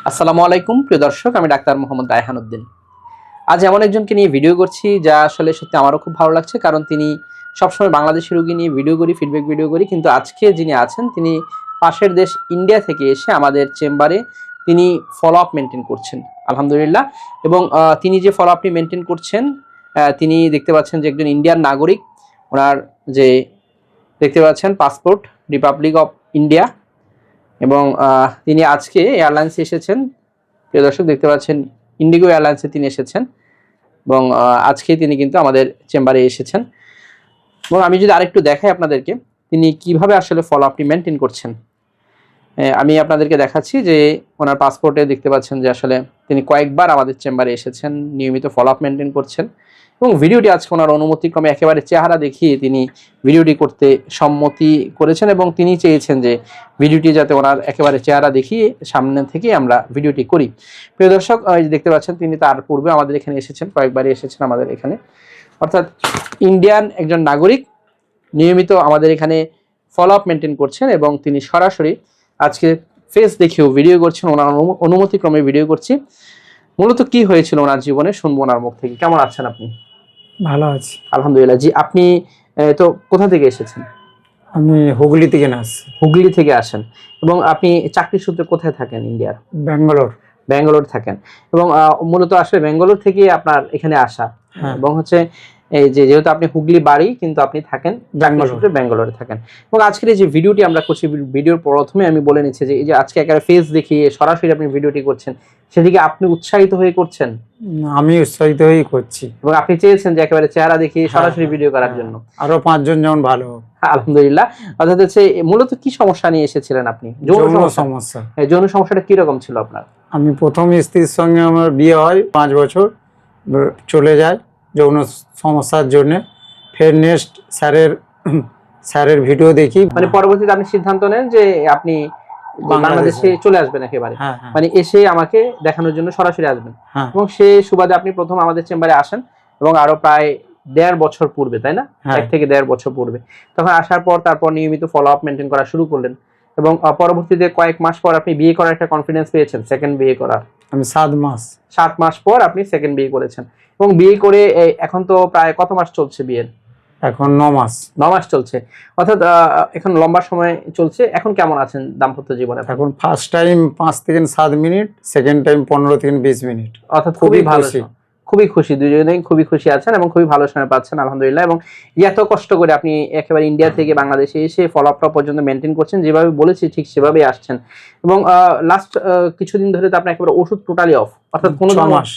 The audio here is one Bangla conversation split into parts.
আসসালামু আলাইকুম প্রিয় দর্শক, আমি ডাক্তার মোহাম্মদ রায়হান উদ্দিন। আজ এমন একজনকে নিয়ে ভিডিও করছি যা আসলে সত্যি আমারও খুব ভালো লাগছে, কারণ তিনি সবসময় বাংলাদেশি রোগী নিয়ে ভিডিও করি, ফিডব্যাক ভিডিও করি, কিন্তু আজকে যিনি আছেন তিনি পাশের দেশ ইন্ডিয়া থেকে এসে আমাদের চেম্বারে তিনি ফলো আপ মেনটেন করছেন আলহামদুলিল্লাহ। এবং তিনি যে ফলো আপটি মেনটেন করছেন, তিনি দেখতে পাচ্ছেন যে একজন ইন্ডিয়ান নাগরিক। ওনার যে দেখতে পাচ্ছেন পাসপোর্ট রিপাবলিক অফ ইন্ডিয়া, এবং তিনি আজকে এয়ারলাইন্সে এসেছেন। প্রিয় দর্শক দেখতে পাচ্ছেন ইন্ডিগো এয়ারলাইন্সে তিনি এসেছেন, এবং আজকে তিনি কিন্তু আমাদের চেম্বারে এসেছেন। এবং আমি যদি আরেকটু দেখাই আপনাদেরকে তিনি কিভাবে আসলে ফলো আপটি মেনটেন করছেন, আমি আপনাদেরকে দেখাচ্ছি যে ওনার পাসপোর্টে দেখতে পাচ্ছেন যে আসলে তিনি কয়েকবার আমাদের চেম্বারে এসেছেন, নিয়মিত ফলো আপ মেনটেন করছেন। এবং ভিডিওটি আজকে ওনার অনুমতিক্রমে একেবারে চেহারা দেখিয়ে তিনি ভিডিওটি করতে সম্মতি করেছেন, এবং তিনি চেয়েছেন যে ভিডিওটি যাতে ওনার একেবারে চেহারা দেখিয়ে সামনে থেকে আমরা ভিডিওটি করি। প্রিয় দর্শক, দেখতে পাচ্ছেন তিনি তার পূর্বে আমাদের এখানে এসেছেন, কয়েকবারই এসেছেন আমাদের এখানে। অর্থাৎ ইন্ডিয়ান একজন নাগরিক নিয়মিত আমাদের এখানে ফলো আপ মেনটেন করছেন, এবং তিনি সরাসরি আজকে ফেস দেখেও ভিডিও করছেন, ওনার অনুমতিক্রমে ভিডিও করছি। মূলত কি হয়েছিল ওনার জীবনে শুনবো ওনার মুখ থেকে। কেমন আছেন আপনি? ভালো আছি আলহামদুলিল্লাহ। জি, আপনি তো কোথা থেকে এসেছেন? আমি হুগলি থেকে আসছি। হুগলি থেকে আসেন, এবং আপনি চাকরির সূত্রে কোথায় থাকেন? ইন্ডিয়ার ব্যাঙ্গালোর। ব্যাঙ্গালোর থাকেন, এবং মূলত আসলে ব্যাঙ্গালোর থেকে আপনার এখানে আসা। এবং হচ্ছে এই যে যেহেতু আপনি হুগলি বাড়ি, কিন্তু আপনি থাকেন চাকরির সূত্রে ব্যাঙ্গালোরে থাকেন। এবং আজকের এই যে ভিডিওটি আমরা করছি, ভিডিওর প্রথমে আমি বলে নিচ্ছি যে এই যে আজকে একেবারে ফেস দেখিয়ে সরাসরি আপনি ভিডিওটি করছেন, সেদিকে আপনি উৎসাহিত হয়ে করছেন? আমি উৎসাহিত হয়েই করছি, এবং আপনি চেয়েছেন যে একেবারে চেহারা দেখিয়ে সরাসরি ভিডিও করার জন্য। আরো 5 জন যেমন ভালো। আলহামদুলিল্লাহ। অর্থাৎ হচ্ছে মূলত কি সমস্যা নিয়ে এসেছিলেন আপনি? যৌন সমস্যা। যৌন সমস্যাটা কি রকম ছিল আপনার? আমি প্রথম স্ত্রীর সঙ্গে আমার বিয়ে হয়, 5 বছর চলে যায় যৌন সমস্যার জন্য। ফের নেক্সট স্যারের ভিডিও দেখি, মানে পরবর্তীতে আপনি সিদ্ধান্ত নেন যে আপনি বাংলাদেশে চলে আসবেন একেবারে, মানে এসে আমাকে দেখানোর জন্য সরাসরি আসবেন। এবং সেই সুবাদে আপনি প্রথম আমাদের চেম্বারে আসেন, এবং আরো প্রায় 1.5 বছর পূর্বে, তাই না? 1 থেকে 1.5 বছর পূর্বে তখন আসার পর তারপর নিয়মিত ফলো আপ মেনটেন করা শুরু করলেন, এবং পরবর্তীতে কয়েক মাস পর আপনি বিয়ে করার একটা কনফিডেন্স পেয়েছেন, সেকেন্ড বিয়ে করার। আমি 7 মাস পর আপনি সেকেন্ড বিয়ে করেছেন, এবং বিয়ে করে এখন তো প্রায় কত মাস চলছে বিয়ের? এখন 9 মাস চলছে। অর্থাৎ এখন লম্বা সময় চলছে। এখন কেমন আছেন দাম্পত্য জীবনে? এখন ফার্স্ট টাইম 5 থেকে 7 মিনিট, সেকেন্ড টাইম 15 থেকে 20 মিনিট। অর্থাৎ খুবই খুশি, দুজনেই খুবই খুশি আছেন এবং খুবই ভালো সময় পাচ্ছেন আলহামদুলিল্লাহ। এবং এত কষ্ট করে আপনি একেবারে ইন্ডিয়া থেকে বাংলাদেশে এসে ফলো আপটা পর্যন্ত মেনটেন করছেন, যেভাবে বলেছি ঠিক সেভাবেই আসছেন। এবং লাস্ট কিছুদিন ধরে তো আপনি একেবারে ওষুধ টোটালি অফ, অর্থাৎ কোনো মাস,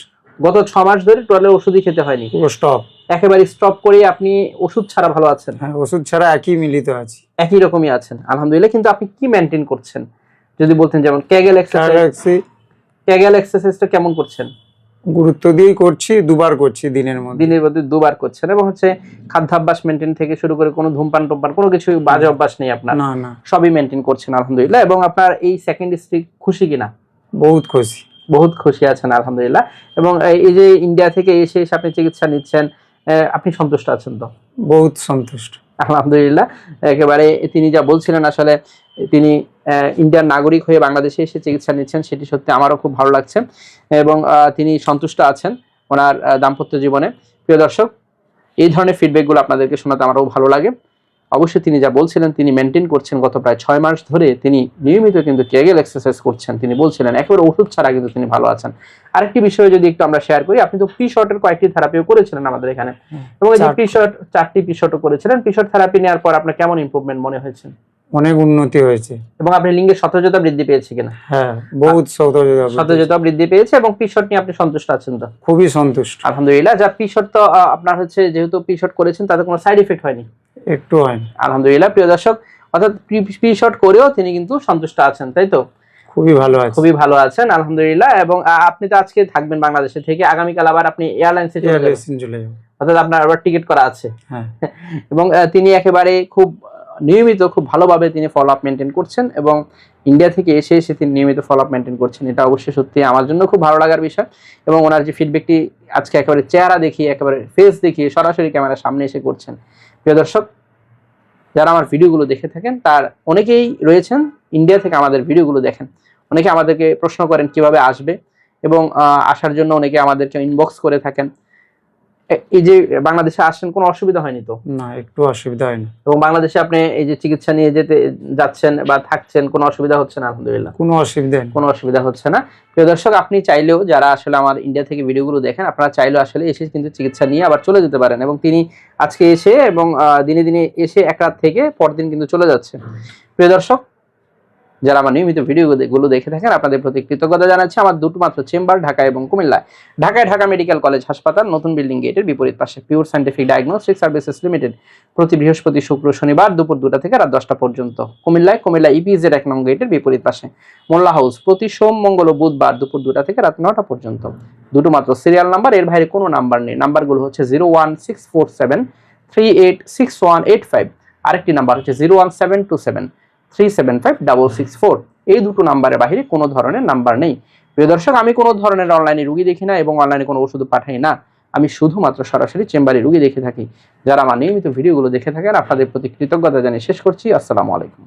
গত 6 মাস ধরে টোটালি ওষুধই খেতে হয়নি, পুরো স্টপ, একেবারে স্টপ করে আপনি ওষুধ ছাড়া ভালো আছেন। হ্যাঁ, ওষুধ ছাড়া একই মিলিত আছি, একই রকমই আছেন আলহামদুলিল্লাহ। কিন্তু আপনি কি মেনটেন করছেন যদি বলতেন? যেমন ক্যাগেল এক্সারসাইজটা কেমন করছেন? গুরুত্ব দিয়ে করছি, 2বার করছি দিনের মধ্যে 2বার করছেন। এবং হচ্ছে খাদ্যাভ্যাস মেনটেন থেকে শুরু করে কোনো ধূমপান টোমপান কোনো কিছু বাজে অভ্যাস নেই আপনার? না, সবই মেনটেন করছেন আলহামদুলিল্লাহ। এবং আপনার এই সেকেন্ড স্ত্রী খুশি কিনা? বহুত খুশি আছেন আলহামদুলিল্লাহ। এবং এই যে ইন্ডিয়া থেকে এসে আপনি চিকিৎসা নিচ্ছেন, আপনি সন্তুষ্ট আছেন তো? বহুত সন্তুষ্ট আলহামদুলিল্লাহ। একেবারে তিনি যা বলছিলেন, আসলে তিনি ইন্ডিয়ান নাগরিক হয়ে বাংলাদেশে এসে চিকিৎসা নিচ্ছেন, সেটি সত্যি আমারও খুব ভালো লাগছে, এবং তিনি সন্তুষ্ট আছেন ওনার দাম্পত্য জীবনে। প্রিয় দর্শক, এই ধরনের ফিডব্যাকগুলো আপনাদেরকে শোনাতে আমারও ভালো লাগে। অবশ্যই তিনি যা বলছিলেন, তিনি মেনটেন করছেন গত প্রায় 6 মাস ধরে, তিনি নিয়মিত কিন্তু কেগেল এক্সারসাইজ করছেন। তিনি বলছিলেন একেবারে ওষুধ ছাড়া কিন্তু তিনি ভালো আছেন। আরেকটি বিষয় যদি একটু আমরা শেয়ার করি, আপনি তো পি-শর্টের কয়েকটি থেরাপিও করেছিলেন আমাদের এখানে, এবং এই যে পি-শর্ট 4টি পি-শর্টও করেছিলেন। পি-শর্ট থেরাপি নেওয়ার পর আপনার কেমন ইমপ্রুভমেন্ট মনে হয়েছে? অনেক উন্নতি হয়েছে। এবং আপনার লিঙ্গের সতেজতা বৃদ্ধি পেয়েছে কিনা? হ্যাঁ, বহুত সতেজতা বৃদ্ধি পেয়েছে। এবং পি-শর্ট নিয়ে আপনি সন্তুষ্ট আছেন তো? খুবই সন্তুষ্ট আলহামদুলিল্লাহ। যা পি-শর্ট তো আপনার হচ্ছে, যেহেতু পি-শর্ট করেছেন তাতে কোনো সাইড এফেক্ট হয়নি? একটু হয়নি আলহামদুলিল্লাহ। প্রিয় দর্শক, অর্থাৎ পি-শর্ট করেও তিনি কিন্তু সন্তুষ্ট আছেন, তাই তো? খুবই ভালো আছেন আলহামদুলিল্লাহ। এবং আপনি তো আজকে থাকবেন বাংলাদেশে থেকে, আগামীকাল আবার আপনি এয়ারলাইন্সে চলে যাবেন, অর্থাৎ আপনার আবার টিকিট করা আছে। এবং তিনি একেবারে খুব নিয়মিত, খুব ভালোভাবে তিনি ফলো আপ মেনটেন করছেন, এবং ইন্ডিয়া থেকে এসে তিনি নিয়মিত ফলো আপ মেনটেন করছেন। এটা অবশ্যই সত্যি আমার জন্য খুব ভালো লাগার বিষয়। এবং ওনার যে ফিডব্যাকটি আজকে একেবারে চেহারা দেখিয়ে, একেবারে ফেস দেখিয়ে সরাসরি ক্যামেরার সামনে এসে করছেন। প্রিয় দর্শক, যারা আমার ভিডিওগুলো দেখে থাকেন তার অনেকেই রয়েছেন ইন্ডিয়া থেকে আমাদের ভিডিওগুলো দেখেন, অনেকে আমাদেরকে প্রশ্ন করেন কিভাবে আসবে, এবং আসার জন্য অনেকে আমাদেরকে ইনবক্স করে থাকেন। এই যে বাংলাদেশে আসছেন কোনো অসুবিধা হয়নি তো? না, একটু অসুবিধা হয় না। এবং বাংলাদেশে আপনি এই যে চিকিৎসা নিয়ে যেতে যাচ্ছেন বা থাকছেন, কোনো অসুবিধা হচ্ছে না? আলহামদুলিল্লাহ, কোনো অসুবিধা নেই। কোনো অসুবিধা হচ্ছে না। প্রিয় দর্শক, আপনি চাইলেও, যারা আসলে আমার ইন্ডিয়া থেকে ভিডিওগুলো দেখেন, আপনারা চাইলেও আসলে এসে কিন্তু চিকিৎসা নিয়ে আবার চলে যেতে পারেন। এবং তিনি আজকে এসে এবং দিনে দিনে এসে এক রাত থেকে পরদিন কিন্তু চলে যাচ্ছে। প্রিয় দর্শক, যারা আমার নিয়মিত ভিডিওগুলো দেখে থাকেন, আপনাদের প্রতি কৃতজ্ঞতা জানাচ্ছি। আমার দুটো মাত্র চেম্বার ঢাকা এবং কুমিল্লায়। ঢাকায় ঢাকা মেডিকেল কলেজ হাসপাতাল, নতুন বিল্ডিং গেটের বিপরীত পাশে। Pure scientific diagnostic services limited, প্রতি বৃহস্পতি, শুক্র, শনিবার দুপুর 2টা থেকে রাত 10টা পর্যন্ত। কুমিল্লা ইপিজেড 1 নং গেটের বিপরীত পাশে। মোল্লা হাউস, প্রতি সোম, মঙ্গল ও বুধবার দুপুর 2টা থেকে রাত 9টা পর্যন্ত। দুটো মাত্র সিরিয়াল নাম্বার, এর বাইরে কোনো নাম্বার নেই। নাম্বারগুলো হচ্ছে 01647386185, আরেকটি নাম্বার হচ্ছে 01727375664। এই দুটো নাম্বারের বাইরে কোনো ধরনের নাম্বার নেই। প্রিয় দর্শক, আমি কোনো ধরনের অনলাইনে রুগী দেখি না এবং অনলাইনে কোনো ওষুধ পাঠাই না। আমি শুধুমাত্র সরাসরি চেম্বারে রুগী দেখে থাকি। যারা আমার নিয়মিত ভিডিওগুলো দেখে থাকেন, আপনাদের প্রতি কৃতজ্ঞতা জানিয়ে শেষ করছি। আসসালামু আলাইকুম।